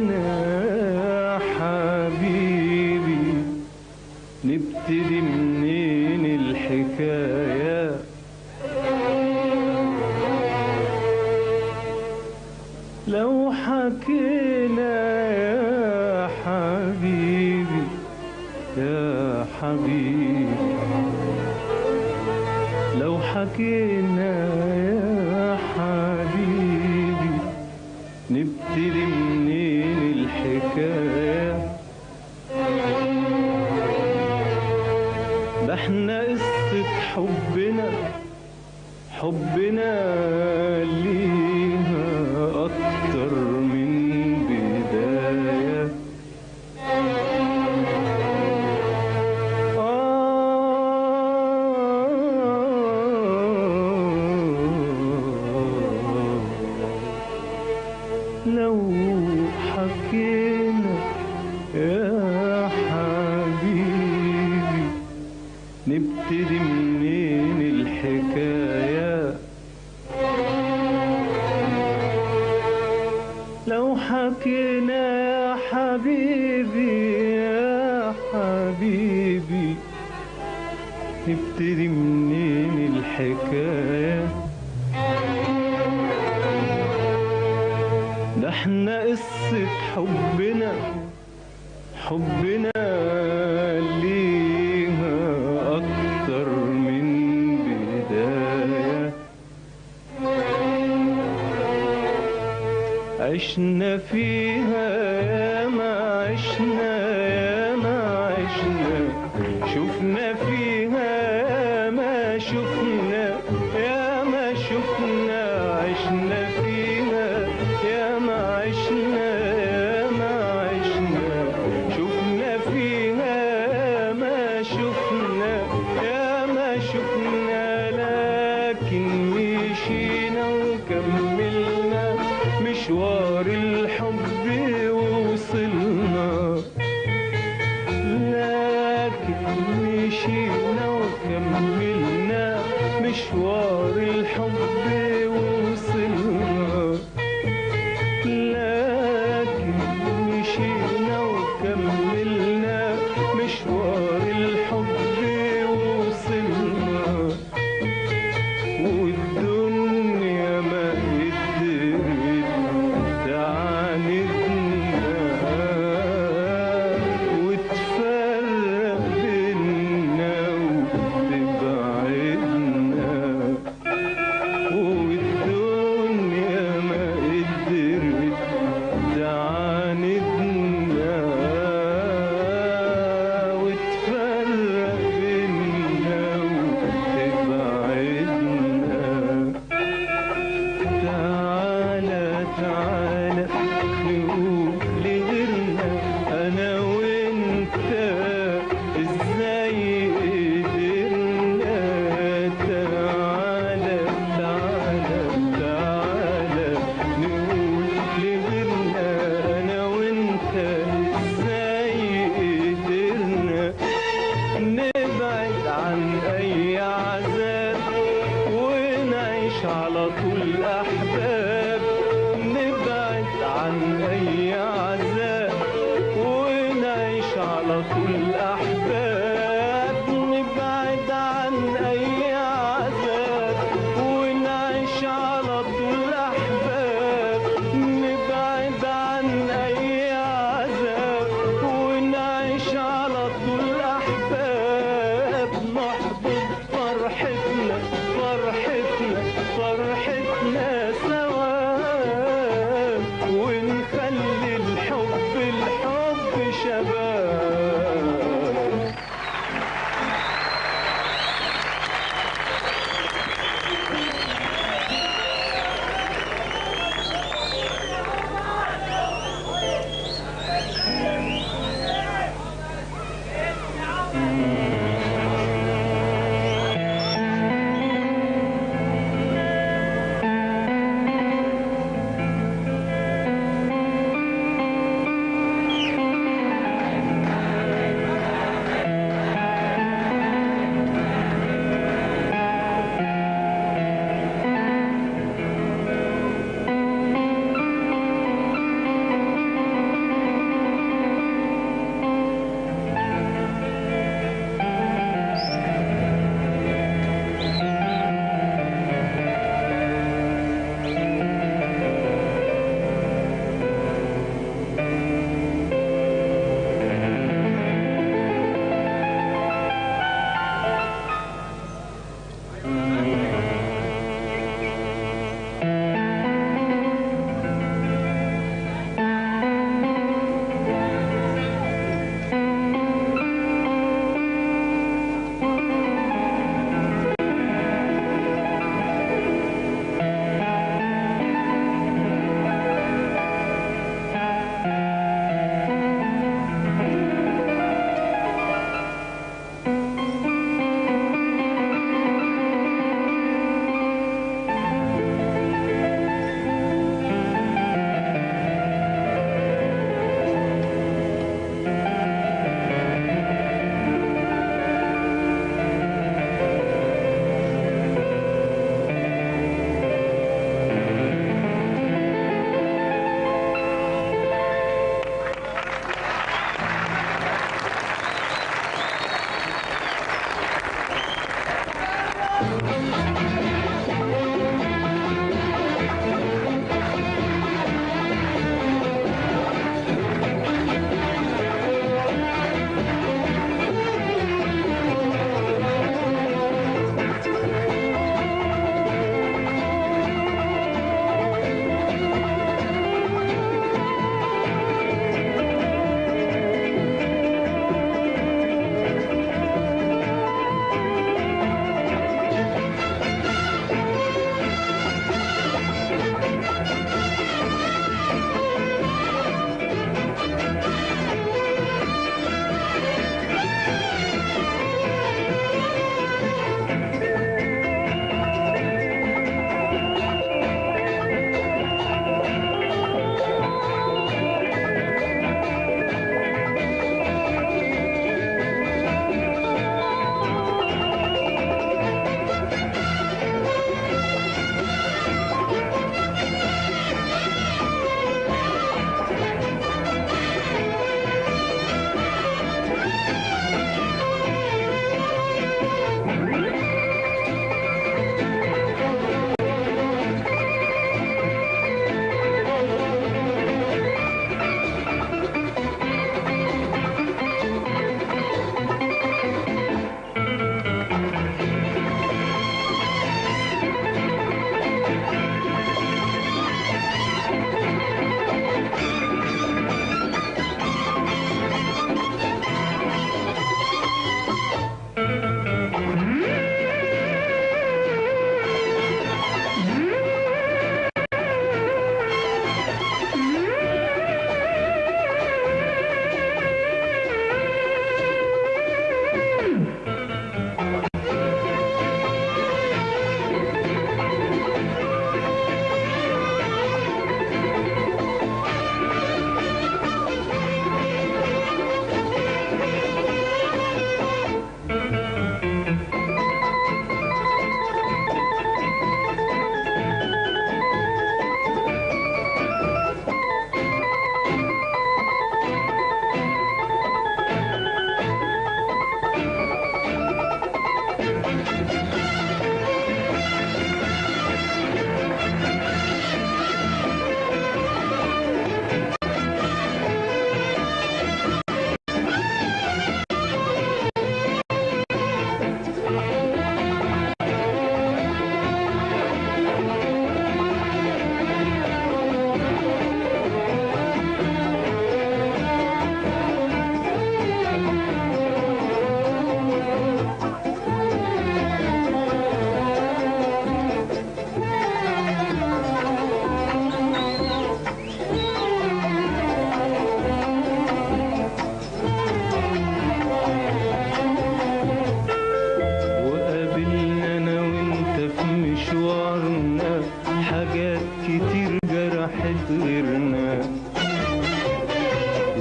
يا حبيبي نبتدي منين الحكاية؟ لو حكينا يا حبيبي يا حبيبي، لو حكينا يا حبيبي نبتدي منين الحكاية؟ ده احنا قصة حبنا ليها أكتر من بداية. لو حكينا يا حبيبي نبتدي منين الحكاية؟ لو حكينا يا حبيبي يا حبيبي نبتدي منين الحكاية؟ ده احنا قصة حبنا ليها أكتر من بداية. عشنا فيها ياما عشنا شفنا فيها ياما شفنا عشنا فيها ياما عشنا شفنا فيها ياما شفنا لكن مشينا وكملنا مشوار الحب ووصلنا. لكن مشينا وكملنا مشوار الحب ووصلنا. لكن مشينا وكملنا مشوار الحب ووصلنا. والدنيا ما قدرت تعاندنا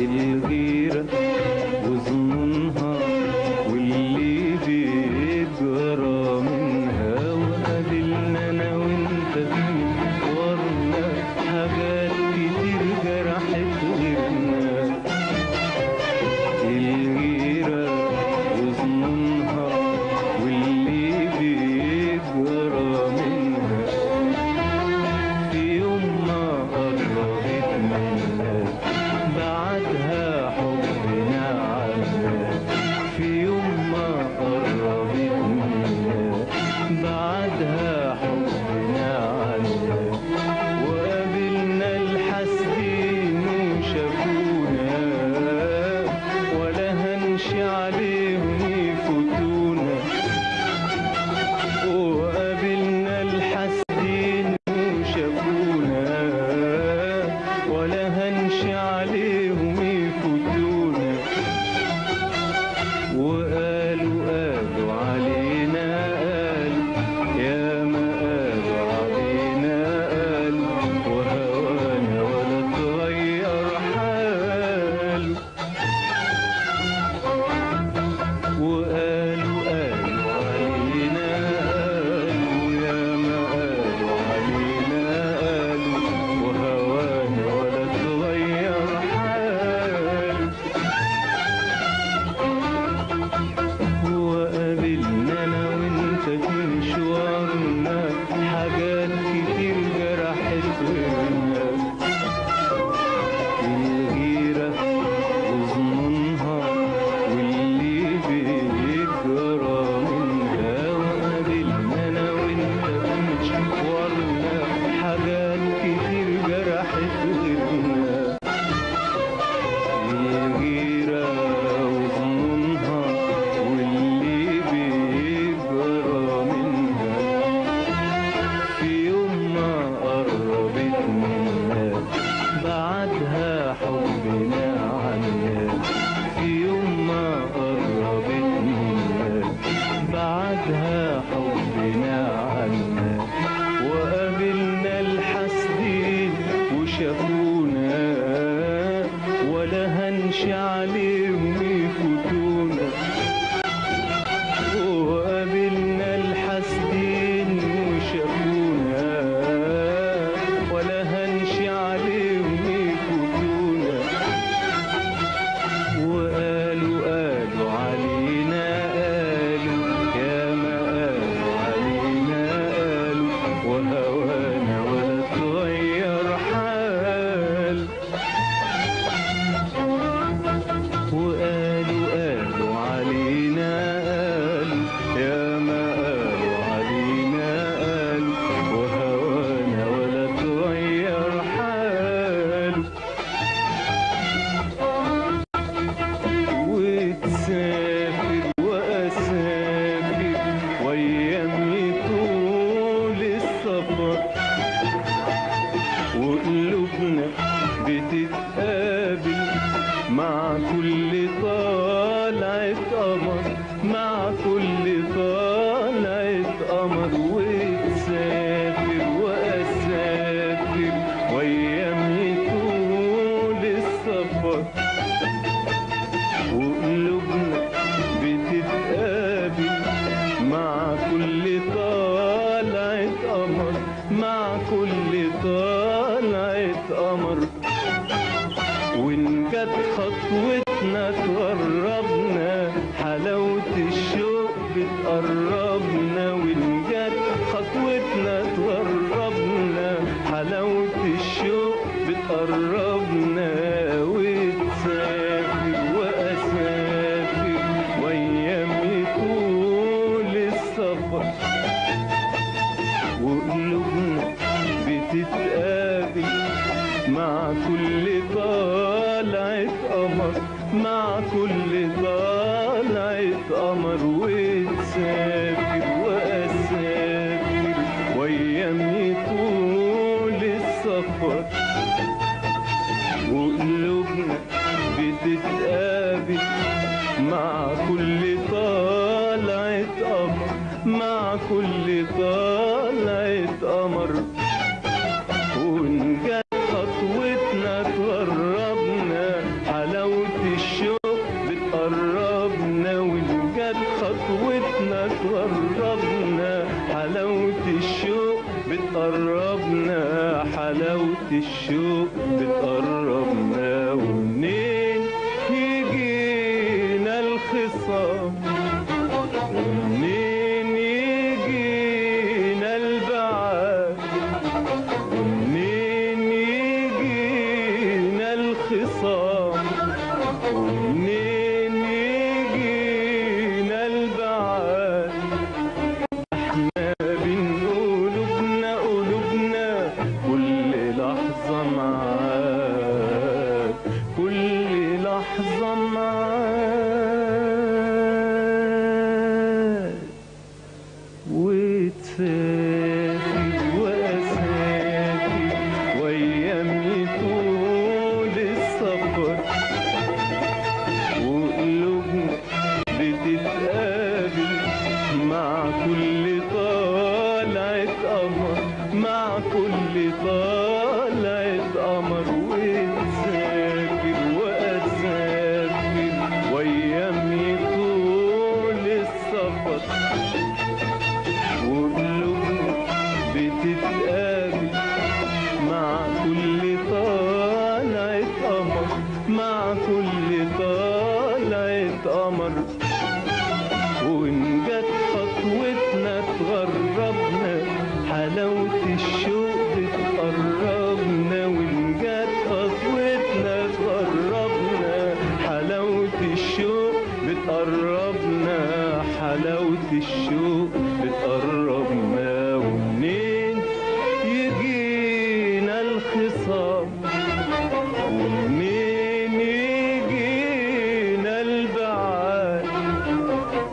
الغيرة وظنونها واللي بيجرى منها، وقابلنا انا وانت في مشوارنا حاجات كتير جرحت غيرنا. الغيرة وظنونها واللي بيجرى منها، في يوم ما قربت منا بعدها حبنا عنا. في يوم ما قربت منا بعدها حبنا عنا، وقابلنا الحاسدين وشافونا ولا هنشي عليهم يفوتونا. وقابلنا الحاسدين وشافونا ولا هنشي عليهم يفوتونا. وقالوا علينا قالوا يا ما قالوا علينا قالوا، وهوانا ولا تغير حاله. وقالوا علينا قالوا يا ما قالوا علينا قالوا، وهوانا ولا تغير حاله. وقابلنا انا وانت في مشوارنا حاجات كتير جرحت غيرنا. الغيرة وظنونها واللي بيجرى منها، وقابلنا انا وانت في مشوارنا حاجات كتير جرحت غيرنا. الغيرة وظنونها واللي بيجرى منها، في يوم ما قربت منا بعدها حبنا عنا. في يوم ما قربت منا بعدها حبنا عنا، وقابلنا الحاسدين وشافونا ولا هنشي عليهم يفوتونا. وقابلنا الحاسدين وشافونا ولا هنشي عليهم يفوتونا. وقالوا علينا قالوا يا ما قالوا علينا قالوا، وهوانا ولا تغير حال. وقالوا علينا قالوا يا ما قالوا علينا قالوا، وهوانا ولا تغير حال. وتسافر واسافر وايامي طول السفر، وقلوبنا بتتقابل مع كل طلعة قمر، مع كل طلعة قمر. وتسافر واسافر وايامي طول السفر، وقلوبنا بتتقابل مع كل طلعة قمر، مع كل طلعة قمر. وإن جت خطوتنا تقربنا حلاوة الشوق بتقربنا. وإن جت خطوتنا تقربنا حلاوة الشوق بتقربنا. وتسافر وأسافر وأيامي طول السفر، وقلوبنا بتتقابل مع كل طلعة قمر، مع كل طلعة قمر. وتسافر وأسافر وأيامي طول السفر، وقلوبنا بتتقابل مع كل طلعة قمر، مع كل طلعة قمر. وإن جت خطوتنا تقربنا حلاوة الشوق بتقربنا، ومنين يجينا الخصام، ومنين يجينا البعاد، ومنين يجينا الخصام، ومنين يجينا البعاد. احنا بين قلوبنا قلوبنا كل لحظة معاك، كل لحظة معاك. وتسافر وأسافر وأيامي طول السفر، وقلوبنا بتتقابل مع كل طلعة قمر، مع كل طلعة قمر. وتسافر وأسافر وأيامي طول السفر، وقلوبنا بتتقابل مع كل طلعة قمر، مع كل طلعة قمر. وإن جت خطوتنا تغربنا حلاوة الشوق بتقربنا، وإن جت خطوتنا تغربنا حلاوة الشوق بتقربنا، حلاوة الشوق بتقربنا. ومنين يجينا الخصام، ومنين يجينا البعاد،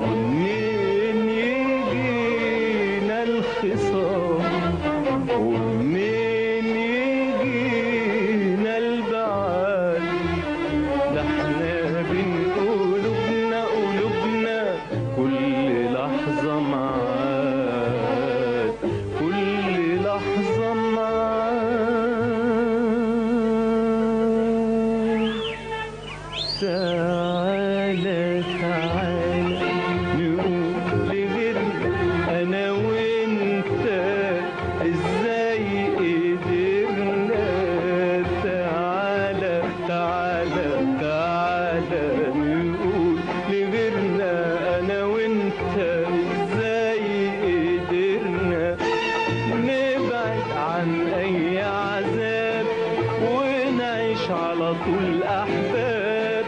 ومنين يجينا الخصام، ومنين يجينا البعاد. ده احنا بين قلوبنا قلوبنا كل لحظة معاك، كل لحظة معاك. تعالى تعالى نقول لغيرنا أنا وأنت إزاي قدرنا. تعالى تعالى تعالى نقول لغيرنا أنا وأنت إزاي قدرنا نبعد عن أي عذاب ونعيش على طول أحباب.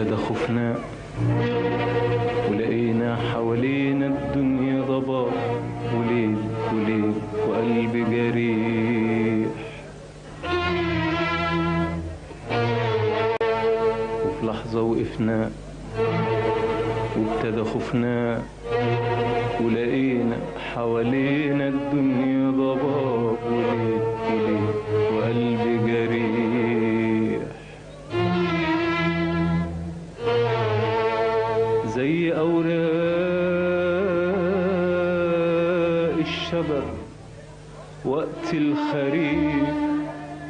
وابتدى خوفنا ولقينا حوالينا الدنيا ضباب وليل وليل وقلب جريح. وفي لحظة وقفنا وابتدى خوفنا ولقينا حوالينا الدنيا ضباب وليل وليل وقلب جريح. زي أوراق الشجر وقت الخريف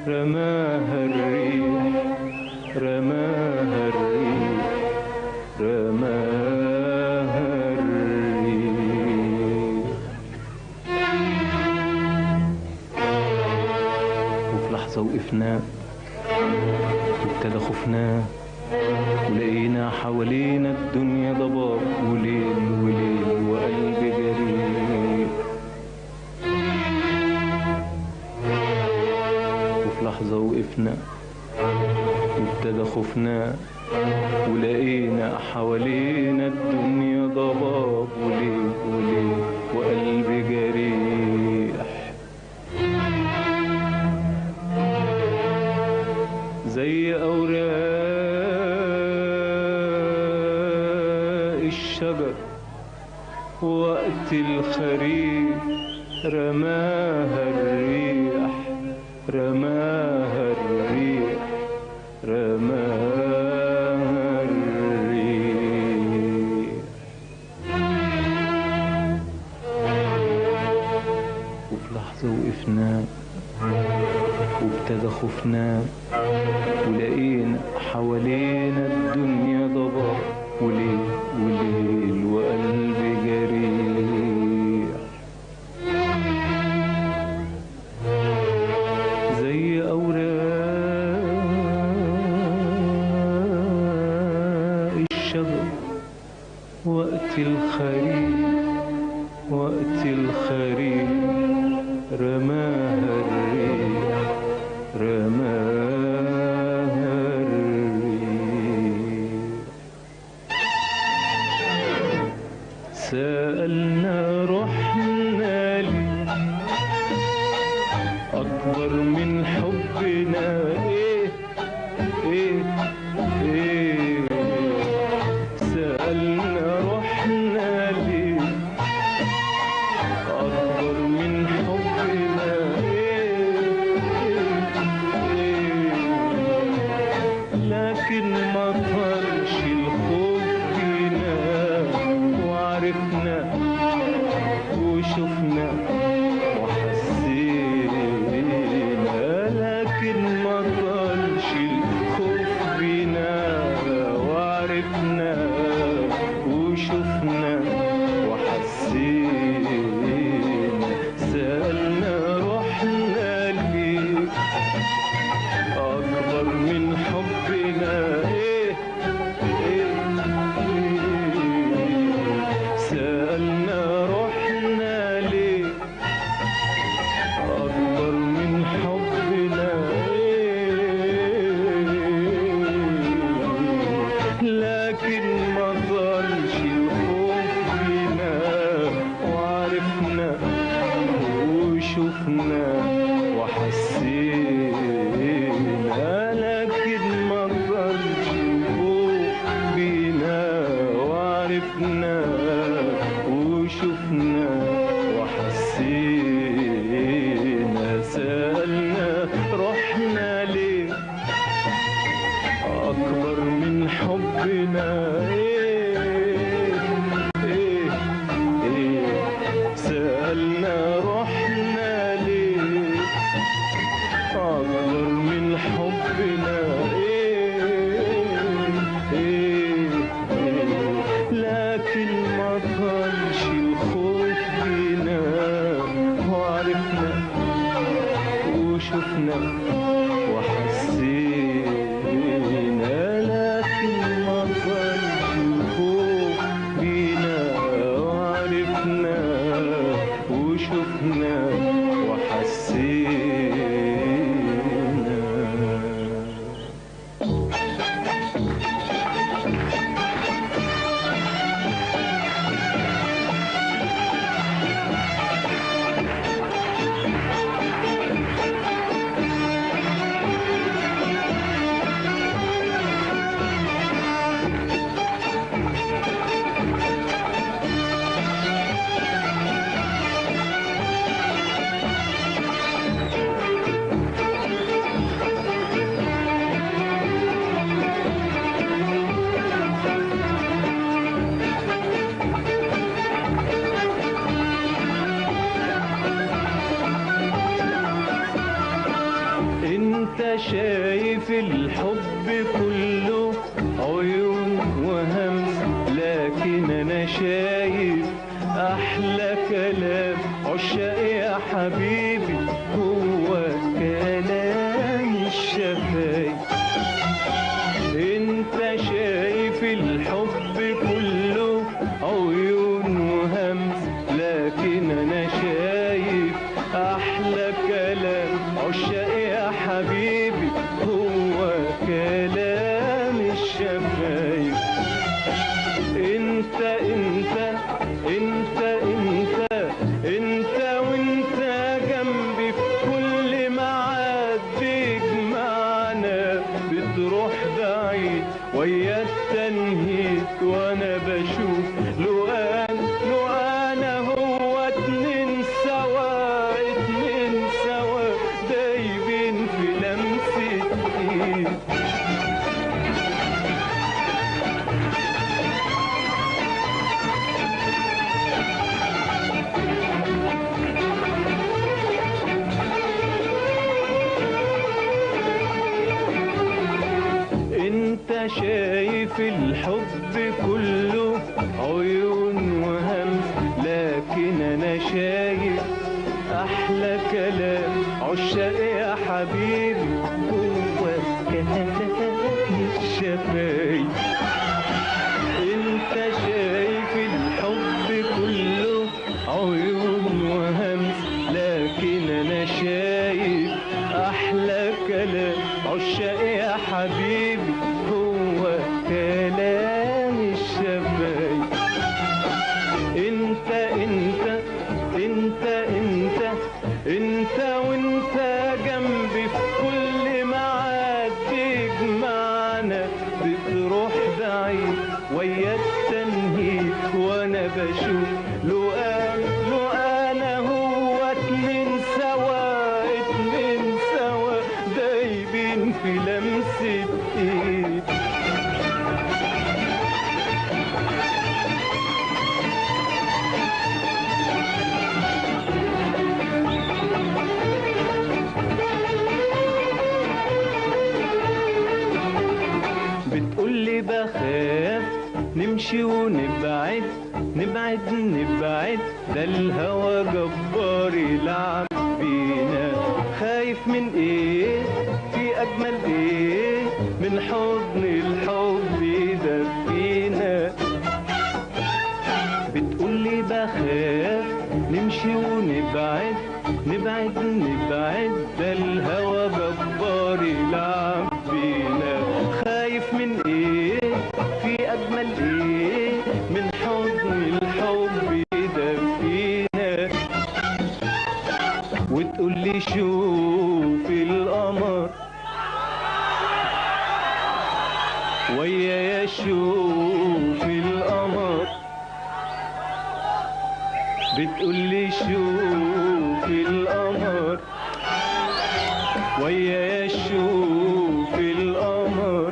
رماها الريح رماها الريح رماها الريح. وفي لحظة وقفنا وابتدى خوفنا ولقينا حوالينا الدنيا ضباب وليل وليل وقلب جريح. وفي لحظة وقفنا وابتدى خوفنا ولقينا حوالينا الدنيا ضباب وليل وليل وقلب جريح. زي أوراق الشجر وقت الخريف رماها الريح رماها الريح رماها الريح. وفي لحظة وقفنا وابتدى خوفنا ولقينا حوالينا الدنيا ضباب وليل وليل وقلب جريح. زي أوراق الشجر وقت الخريف وقت الخريف رماها الريح رماها الريح. سألنا روحنا ليه أكبر من حبنا إيه إيه إيه. سألنا روحنا ليه أكبر من حبنا لكن ما طالش الخوف فينا وعرفنا وشفنا وحسينا. لكن ما طالش الخوف فينا وعرفنا وشفنا وحسينا. سألنا روحنا ليه أكبر من حبنا إيه إيه إيه. سألنا روحنا ليه أكبر من حبنا إيه. لكن ما ضلش الخوف فينا وعرفنا وشفنا وحسينا. لكن ما ضلش الخوف بينا وعرفنا وشفنا وحسينا. سألنا روحنا ليه أكبر من حبنا إيه إيه إيه. سألنا روحنا ليه أكبر من حبنا إيه إيه إيه. لكن الحب كله عيون وهمس، لكن انا شايف احلى كلام عشاق يا حبيبي هو كلام الشفايف. انت شايف الحب كله عيون وهمس، لكن انا شايف احلى كلام عشاق يا حبيبي هو كلام الشفايف. انت انت انت انت انت وانت جنبي في كل ميعاد بيجمعنا، بتروح بعيد ويا التنهيد وانا بشوف لو انا هو اتنين سوا، اتنين سوا دايبين في لمسة ايد. انت شايف الحب كله عيون وهمس، لكن انا شايف احلى كلام عشاق يا حبيبي هو كلام الشفايف. انت شايف الحب كله عيون وهمس، لكن انا شايف احلى كلام عشاق يا حبيبي هو كلام الشفايف. انت انت انت انت انت وانت جنبي في كل ميعاد بيجمعنا، بتروح بعيد ويا التنهيد وانا بشوف لو انا هو اتنين سوا، اتنين سوا دايبين في لمسة ايد. بتقولي بخاف نمشي ونبعد، نبعد ده الهوى جبار يلعب بينا. خايف من ايه؟ في اجمل ايه من حضن الحب يدفينا. بتقولي بخاف نمشي ونبعد، نبعد ده الهوى جبار يلعب بينا. خايف من ايه؟ في اجمل ايه من حضن الحب يدفينا. وتقولي شوف القمر ويايا، شوف القمر. بتقولي شوف القمر ويايا، شوف القمر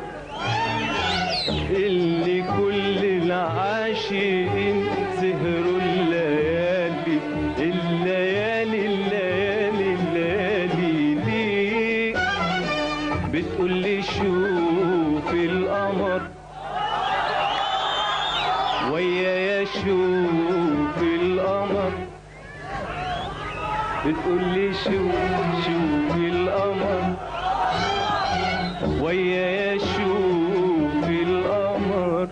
اللي كل العاشقين سهروا الليالي الليالي الليالي الليالي ليه. بتقولي شوف القمر ويايا، شوف القمر. بتقولي شوف القمر ويايا، شوف القمر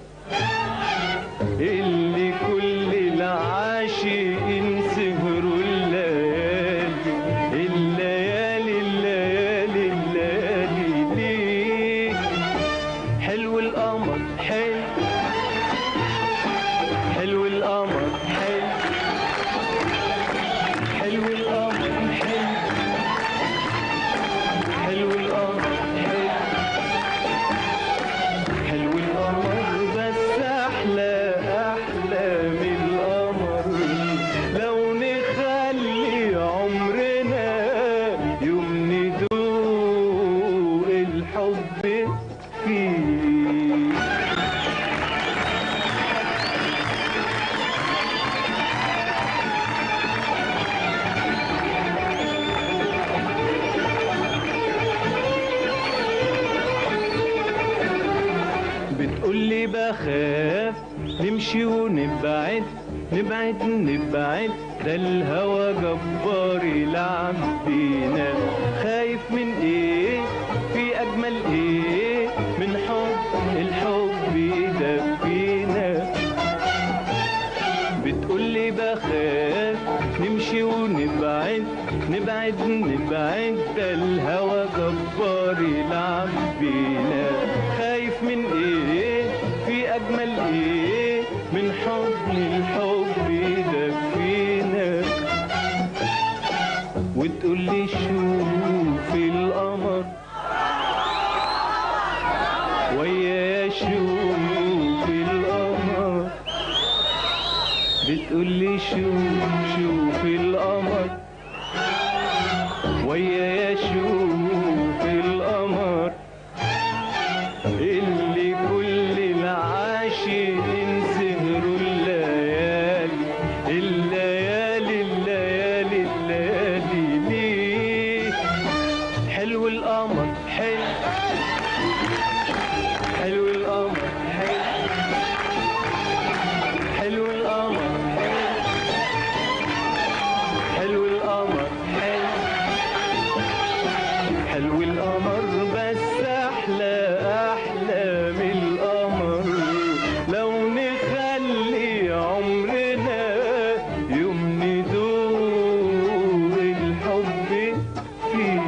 اللي كل العاشقين سهروا الليالي الليالي الليالي الليالي ليه. حلو القمر حلو القمر حلو القمر حلو القمر بخاف نمشي ونبعد نبعد نبعد، ده الهوى جبار يلعب بينا. خايف من ايه في اجمل ايه من حب الحب يدفينا. بتقولي بخاف نمشي ونبعد نبعد نبعد، ده الهوى جبار يلعب بينا. خايف من ايه في اجمل ايه من حضن الحب يدفينا. وتقولي شوف القمر ويا شوف القمر، بتقولي شوف القمر ويا شوف القمر، اللي كل العاشقين سهروا الليالي الليالي الليالي الليالي ليه. حلو القمر حلو حلو القمر حلو حلو القمر حلو القمر حلو القمر، بس احلى احلى من القمر لو نخلي عمرنا يوم ندوق الحب فيه.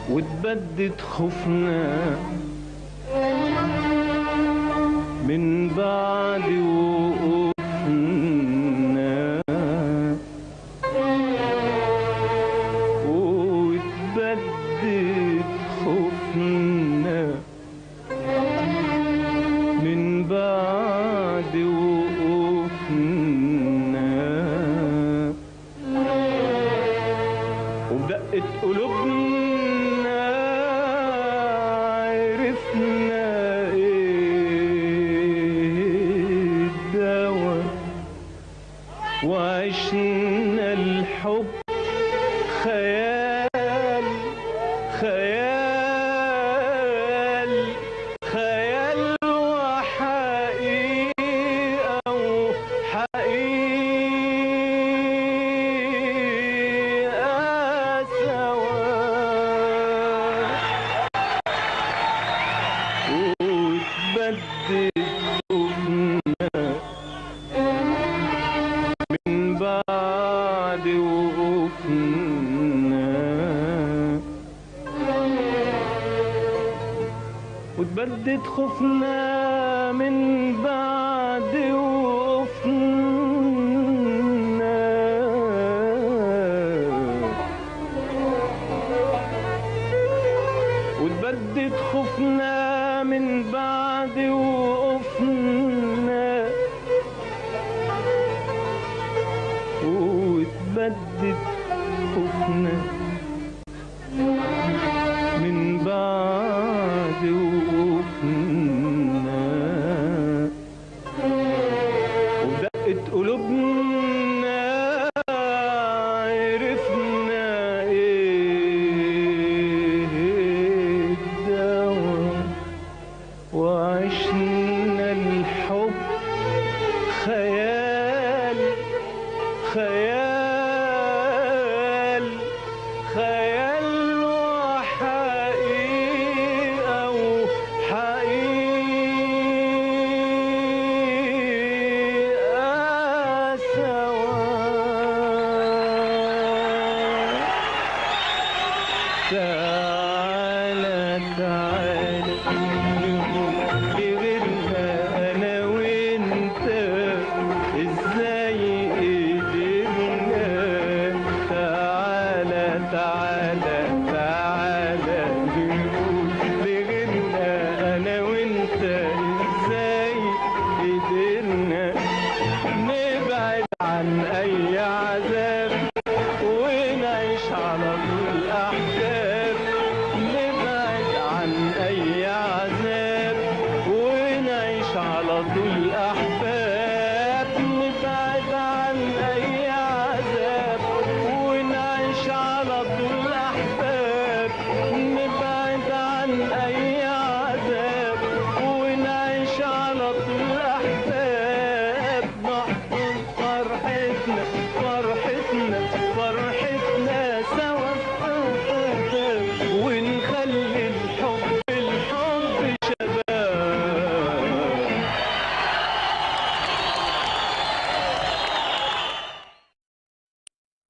وتبدد خوفنا من بعد وقوفنا، وتبدد خوفنا من بعد وقوفنا، وبدقت قلوبنا عرفنا ايه الدوا، وعشنا الحب خيال خيال خيال وحقيقة وحقيقة سوا. وتبدد خوفنا من بعد وقوفنا، وتبدد خوفنا من بعد وقوفنا، وتبدد خوفنا من بعد وقوفنا، وتبدد خوفنا من بعد وقوفنا، ودقت قلوبنا عرفنا ايه الدوا، وعشنا الحب خيال خيال خيال وحقيقة وحقيقة سوا. تعالى تعالى